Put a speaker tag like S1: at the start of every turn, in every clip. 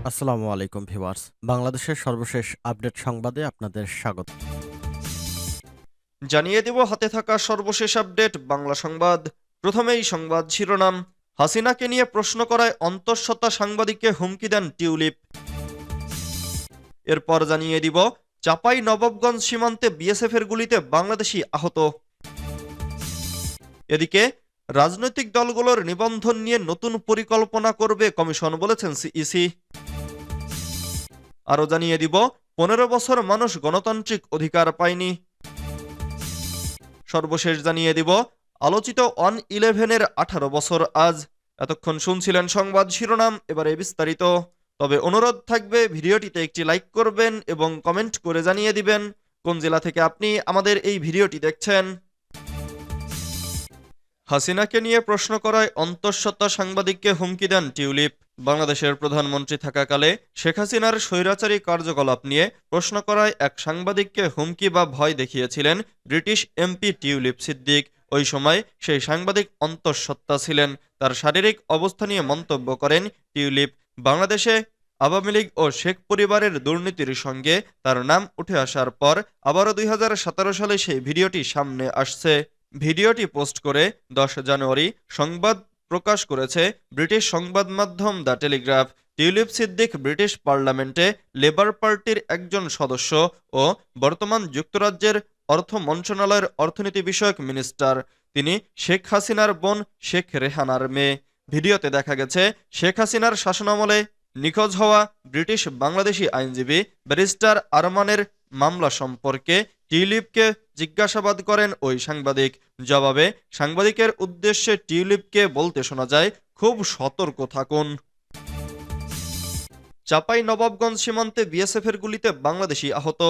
S1: আসসালামু আলাইকুম ভিউয়ার্স। বাংলাদেশের সর্বশেষ আপডেট সংবাদে আপনাদের স্বাগত।
S2: জানিয়ে দেব হাতে থাকা সর্বশেষ আপডেট বাংলা সংবাদ। প্রথমেই সংবাদ শিরোনাম। হাসিনাকে নিয়ে প্রশ্ন করায় অন্তঃসত্ত্বা সাংবাদিককে হুমকি দেন টিউলিপ। এরপর জানিয়ে দিব চাপাই নবাবগঞ্জ সীমান্তে বিএসএফের গুলিতে বাংলাদেশি আহত। এদিকে রাজনৈতিক দলগুলোর নিবন্ধন নিয়ে নতুন পরিকল্পনা করবে কমিশন, বলেছেন সিইসি। আরও জানিয়ে দিব 15 বছর মানুষ গণতান্ত্রিক অধিকার পায়নি। সর্বশেষ জানিয়ে দিব আলোচিত 111-এর 18 বছর আজ। এতক্ষণ শুনছিলেন সংবাদ শিরোনাম, এবারে বিস্তারিত। তবে অনুরোধ থাকবে ভিডিওটিতে একটি লাইক করবেন এবং কমেন্ট করে জানিয়ে দিবেন কোন জেলা থেকে আপনি আমাদের এই ভিডিওটি দেখছেন। হাসিনাকে নিয়ে প্রশ্ন করায় অন্তঃসত্ত্বা সাংবাদিককে হুমকি দেন টিউলিপ। বাংলাদেশের প্রধানমন্ত্রী থাকাকালে শেখ হাসিনার স্বৈরাচারী কার্যকলাপ নিয়ে প্রশ্ন করায় এক সাংবাদিককে হুমকি বা ভয় দেখিয়েছিলেন ব্রিটিশ এমপি টিউলিপ সিদ্দিক। ওই সময় সেই সাংবাদিক অন্তঃসত্ত্বা ছিলেন। তার শারীরিক অবস্থা নিয়ে মন্তব্য করেন টিউলিপ। বাংলাদেশে আওয়ামী লীগ ও শেখ পরিবারের দুর্নীতির সঙ্গে তার নাম উঠে আসার পর আবারও 2017 সালে সেই ভিডিওটি সামনে আসছে। ভিডিওটি পোস্ট করে 10 জানুয়ারি সংবাদ প্রকাশ করেছে ব্রিটিশ সংবাদ মাধ্যম the Telegraph. Tulip Siddique British পার্লামেন্টে লেবার পার্টির একজন সদস্য ও বর্তমান যুক্তরাজ্যের অর্থ মন্ত্রণালয়ের অর্থনীতি বিষয়ক মিনিস্টার। তিনি শেখ হাসিনার বোন শেখ রেহানার মেয়ে। ভিডিওতে দেখা গেছে শেখ হাসিনার শাসনামলে নিখোঁজ হওয়া ব্রিটিশ বাংলাদেশি আইনজীবী ব্যারিস্টার আরমানের মামলা সম্পর্কে টিউলিপকে জিজ্ঞাসাবাদ করেন ওই সাংবাদিক। জবাবে সাংবাদিকের উদ্দেশ্যে টিউলিপকে বলতে শোনা যায়, খুব সতর্ক থাকুন। চাপাই নবাবগঞ্জ সীমান্তে বিএসএফের গুলিতে বাংলাদেশি আহত।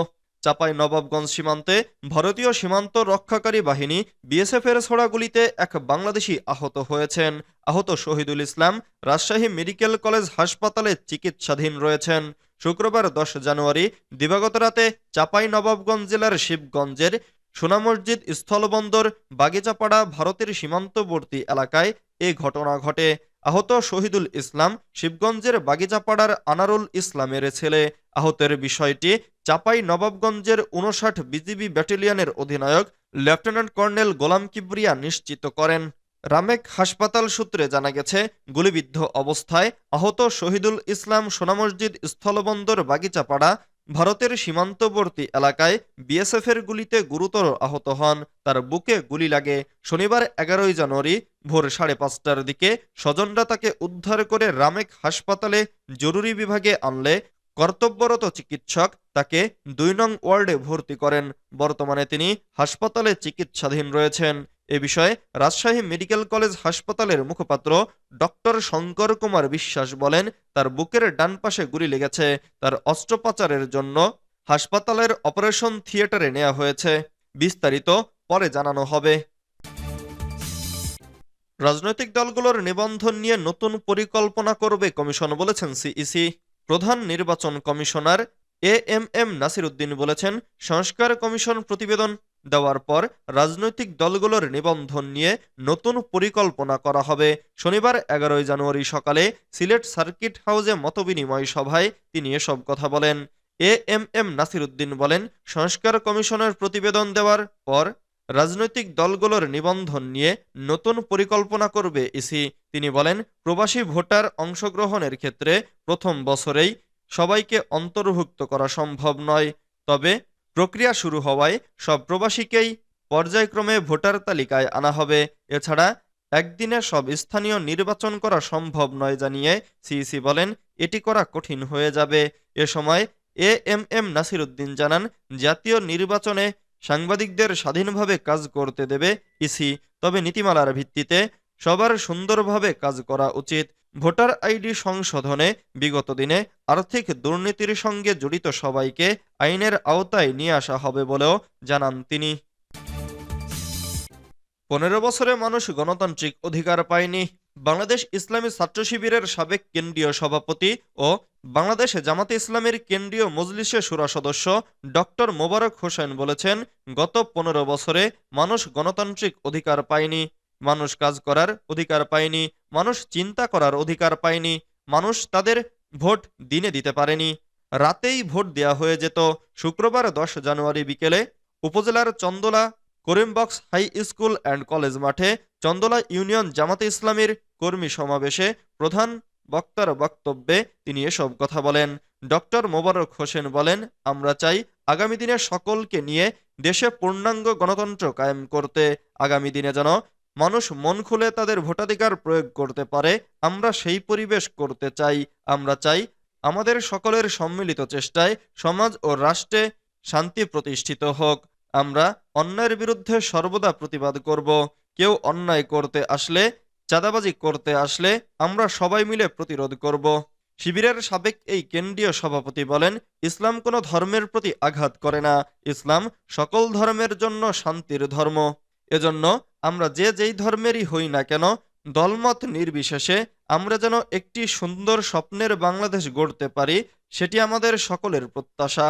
S2: চাপাই নবাবগঞ্জ সীমান্তে ভারতীয় সীমান্ত রক্ষাকারী বাহিনী বিএসএফের ছোড়া গুলিতে এক বাংলাদেশি আহত হয়েছেন। আহত শহীদুল ইসলাম রাজশাহী মেডিকেল কলেজ হাসপাতালে চিকিৎসাধীন রয়েছেন। শুক্রবার 10 জানুয়ারি দিবাগত রাতে চাপাই নবাবগঞ্জ জেলার শিবগঞ্জের সোনা মসজিদ স্থলবন্দর বাগিচাপাড়া ভারতের সীমান্তবর্তী এলাকায় এ ঘটনা ঘটে। আহত শহীদুল ইসলাম শিবগঞ্জের বাগিচাপাড়ার আনারুল ইসলামের ছেলে। আহতের বিষয়টি চাপাই নবাবগঞ্জের 59 বিজিবি ব্যাটালিয়নের অধিনায়ক লেফটেন্যান্ট কর্নেল গোলাম কিবরিয়া নিশ্চিত করেন। রামেক হাসপাতাল সূত্রে জানা গেছে, গুলিবিদ্ধ অবস্থায় আহত শহীদুল ইসলাম সোনা মসজিদ স্থলবন্দর বাগিচাপাড়া ভারতের সীমান্তবর্তী এলাকায় বিএসএফের গুলিতে গুরুতর আহত হন। তার বুকে গুলি লাগে। শনিবার 11 জানুয়ারি ভোর 5:30টার দিকে স্বজনরা তাকে উদ্ধার করে রামেক হাসপাতালে জরুরি বিভাগে আনলে কর্তব্যরত চিকিৎসক তাকে 2 নং ওয়ার্ডে ভর্তি করেন। বর্তমানে তিনি হাসপাতালে চিকিৎসাধীন রয়েছেন। এ বিষয়ে রাজশাহী মেডিকেল কলেজ হাসপাতালের মুখপাত্র ডক্টর শঙ্কর কুমার বিশ্বাস বলেন, তার বুকের ডান পাশে গুলি লেগেছে। তার অস্ত্রোপচারের জন্য হাসপাতালের অপারেশন থিয়েটারে নেওয়া হয়েছে। বিস্তারিত পরে জানানো হবে। রাজনৈতিক দলগুলোর নিবন্ধন নিয়ে নতুন পরিকল্পনা করবে কমিশন, বলেছেন সিইসি। প্রধান নির্বাচন কমিশনার এএমএম নাসির উদ্দিন বলেছেন, সংস্কার কমিশন প্রতিবেদন দেওয়ার পর রাজনৈতিক দলগুলোর নিবন্ধন নিয়ে নতুন পরিকল্পনা করা হবে। শনিবার 11 জানুয়ারি সকালে সিলেট সার্কিট হাউসে মতবিনিময় সভায় তিনি এসব কথা বলেন। এএমএম নাসির উদ্দিন বলেন, সংস্কার কমিশনের প্রতিবেদন দেওয়ার পর রাজনৈতিক দলগুলোর নিবন্ধন নিয়ে নতুন পরিকল্পনা করবে ইসি। তিনি বলেন, প্রবাসী ভোটার অংশগ্রহণের ক্ষেত্রে প্রথম বছরেই সবাইকে অন্তর্ভুক্ত করা সম্ভব নয়। তবে প্রক্রিয়া শুরু হওয়ায় সব প্রবাসীকেই পর্যায়ক্রমে ভোটার তালিকায় আনা হবে। এছাড়া একদিনে সব স্থানীয় নির্বাচন করা সম্ভব নয় জানিয়ে সিইসি বলেন, এটি করা কঠিন হয়ে যাবে। এ সময় এএমএম নাসির উদ্দিন জানান, জাতীয় নির্বাচনে সাংবাদিকদের স্বাধীনভাবে কাজ করতে দেবে ইসি, তবে নীতিমালার ভিত্তিতে সবার সুন্দরভাবে কাজ করা উচিত। ভোটার আইডি সংশোধনে বিগত দিনে আর্থিক দুর্নীতির সঙ্গে জড়িত সবাইকে আইনের আওতায় নিয়ে আসা হবে বলেও জানান তিনি। 15 বছরে মানুষ গণতান্ত্রিক অধিকার পায়নি। বাংলাদেশ ইসলামী ছাত্র শিবিরের সাবেক কেন্দ্রীয় সভাপতি ও বাংলাদেশ জামাতে ইসলামীর কেন্দ্রীয় মজলিসে শুরা সদস্য ডক্টর মোবারক হোসেন বলেছেন, গত 15 বছরে মানুষ গণতান্ত্রিক অধিকার পায়নি। মানুষ কাজ করার অধিকার পায়নি। মানুষ চিন্তা করার অধিকার পায়নি। মানুষ তাদের ভোট দিনে দিতে পারেনি। রাতেই ভোট দেয়া হয়ে যেত। শুক্রবার 10 জানুয়ারি বিকেলে উপজেলার Chandla Karimbaksh high school and college মাঠে চন্দলা ইউনিয়ন জামাতে ইসলামীর কর্মী সমাবেশে প্রধান বক্তার বক্তব্যে তিনি এসব কথা বলেন। ডক্টর মোবারক হোসেন বলেন, আমরা চাই আগামী দিনে সকলকে নিয়ে দেশে পূর্ণাঙ্গ গণতন্ত্র কায়েম করতে। আগামী দিনে যেন মানুষ মন খুলে তাদের ভোটাধিকার প্রয়োগ করতে পারে, আমরা সেই পরিবেশ করতে চাই। আমরা চাই আমাদের সকলের সম্মিলিত চেষ্টায় সমাজ ও রাষ্ট্রে শান্তি প্রতিষ্ঠিত হোক। আমরা অন্যায়ের বিরুদ্ধে সর্বদা প্রতিবাদ করব। কেউ অন্যায় করতে আসলে, চাঁদাবাজি করতে আসলে আমরা সবাই মিলে প্রতিরোধ করব। শিবিরের সাবেক এই কেন্দ্রীয় সভাপতি বলেন, ইসলাম কোনো ধর্মের প্রতি আঘাত করে না। ইসলাম সকল ধর্মের জন্য শান্তির ধর্ম। এজন্য আমরা যে যেই ধর্মেরই হই না কেন, দলমত নির্বিশেষে আমরা যেন একটি সুন্দর স্বপ্নের বাংলাদেশ গড়তে পারি, সেটি আমাদের সকলের প্রত্যাশা।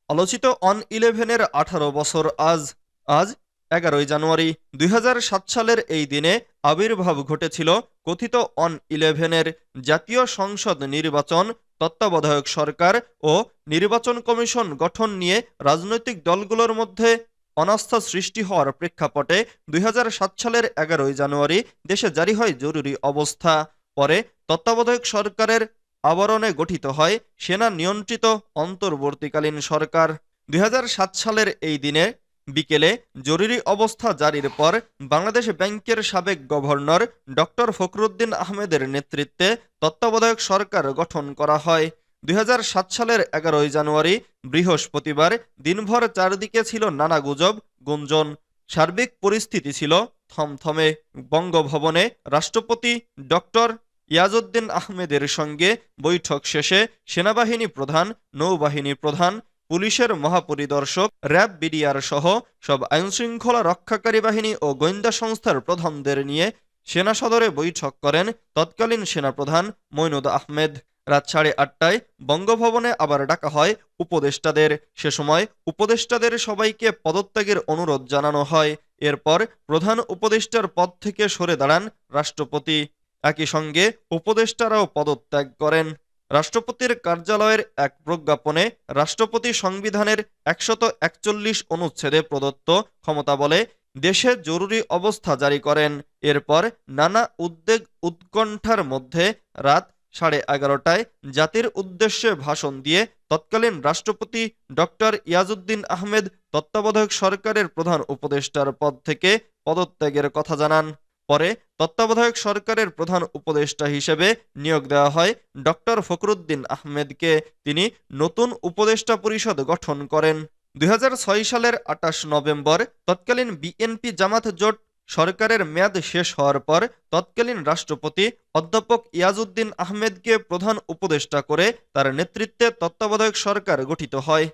S2: আলোচিত অন-11-এর 18 বছর আজ। আজ 11 জানুয়ারি 2007 সালের এই দিনে আবির্ভাব ঘটেছিল কথিত অন-11-এর। জাতীয় সংসদ নির্বাচন, তত্ত্বাবধায়ক সরকার ও নির্বাচন কমিশন গঠন নিয়ে রাজনৈতিক দলগুলোর মধ্যে অনাস্থা সৃষ্টি হওয়ার প্রেক্ষাপটে 2007 সালের 11 জানুয়ারি দেশে জারি হয় জরুরি অবস্থা। পরে তত্ত্বাবধায়ক সরকারের আবরণে গঠিত হয় সেনা নিয়ন্ত্রিত অন্তর্বর্তীকালীন সরকার। 2007 সালের এই দিনে বিকেলে জরুরি অবস্থা জারির পর বাংলাদেশ ব্যাংকের সাবেক গভর্নর ডক্টর ফখরুদ্দীন আহমেদের নেতৃত্বে তত্ত্বাবধায়ক সরকার গঠন করা হয়। 2007 সালের 11 জানুয়ারি বৃহস্পতিবার দিনভর চারদিকে ছিল নানা গুজব গুঞ্জন। সার্বিক পরিস্থিতি ছিল থমথমে। বঙ্গভবনে রাষ্ট্রপতি ডক্টর ইয়াজউদ্দিন আহমেদের সঙ্গে বৈঠক শেষে সেনাবাহিনী প্রধান, নৌবাহিনী প্রধান, পুলিশের মহাপরিদর্শক, র্যাব, বিডিআর সহ সব আইনশৃঙ্খলা রক্ষাকারী বাহিনী ও গোয়েন্দা সংস্থার প্রধানদের নিয়ে সেনা সদরে বৈঠক করেন তৎকালীন সেনাপ্রধান মইনুদ আহমেদ। রাত 8:30টায় বঙ্গভবনে আবার ডাকা হয় উপদেষ্টাদের। সে সময় উপদেষ্টাদের সবাইকে পদত্যাগের অনুরোধ জানানো হয়। এরপর প্রধান উপদেষ্টার পদ থেকে সরে দাঁড়ান রাষ্ট্রপতি। একই সঙ্গে উপদেষ্টারাও পদত্যাগ করেন। রাষ্ট্রপতির কার্যালয়ের এক প্রজ্ঞাপনে রাষ্ট্রপতি সংবিধানের 141 অনুচ্ছেদে প্রদত্ত ক্ষমতা বলে দেশে জরুরি অবস্থা জারি করেন। এরপর নানা উদ্বেগ উৎকণ্ঠার মধ্যে রাত 11:30টায় জাতির উদ্দেশ্যে ভাষণ দিয়ে তৎকালীন রাষ্ট্রপতি ডক্টর ইয়াজউদ্দিন আহমেদ তত্ত্বাবধায়ক সরকারের প্রধান উপদেষ্টার পদ থেকে পদত্যাগের কথা জানান। পরে তত্ত্বাবধায়ক সরকারের প্রধান উপদেষ্টা হিসেবে নিয়োগ দেওয়া হয় ডক্টর ফখরুদ্দীন আহমেদকে। তিনি নতুন উপদেষ্টা পরিষদ গঠন করেন। 2006 সালের 28 নভেম্বর তৎকালীন বিএনপি জামাত জোট সরকারের মেয়াদ শেষ হওয়ার পর তৎকালীন রাষ্ট্রপতি অধ্যাপক ইয়াজউদ্দিন আহমেদকে প্রধান উপদেষ্টা করে তার নেতৃত্বে তত্ত্বাবধায়ক সরকার গঠিত হয়।